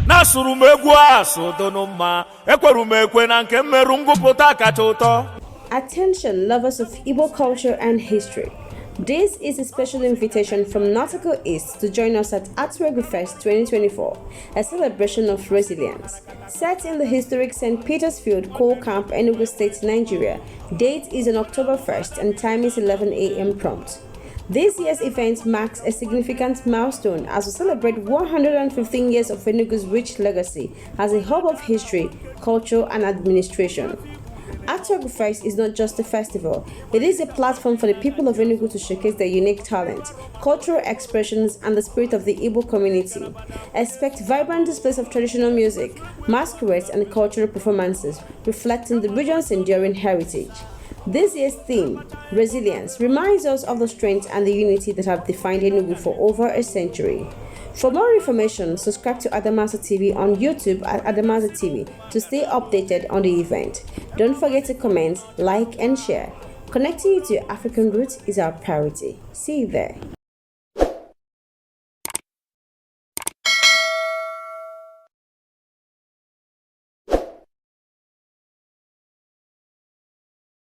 Nasụrụ m egwu asụ donu mma ekweru m ekwe na nke mmerụ ngụpụta kacha ụtọ. Attention, lovers of Igbo culture and history. This is a special invitation from NauticalEast to join us at ATUEGWUFEST 2024, a celebration of resilience. Set in the historic St. Peter's Field Coal Camp, Enugu State, Nigeria. Date is on October 1st and time is 11 a.m. prompt. This year's event marks a significant milestone as we celebrate 115 years of Enugu's rich legacy as a hub of history, culture, and administration. ATUEGWUFEST is not just a festival, it is a platform for the people of Enugu to showcase their unique talent, cultural expressions, and the spirit of the Igbo community. Expect vibrant displays of traditional music, masquerades, and cultural performances reflecting the region's enduring heritage. This year's theme, Resilience, reminds us of the strength and the unity that have defined Enugu for over a century. For more information, subscribe to Adamazi TV on YouTube at Adamazi TV to stay updated on the event. Don't forget to comment, like, and share. Connecting you to your African roots is our priority. See you there.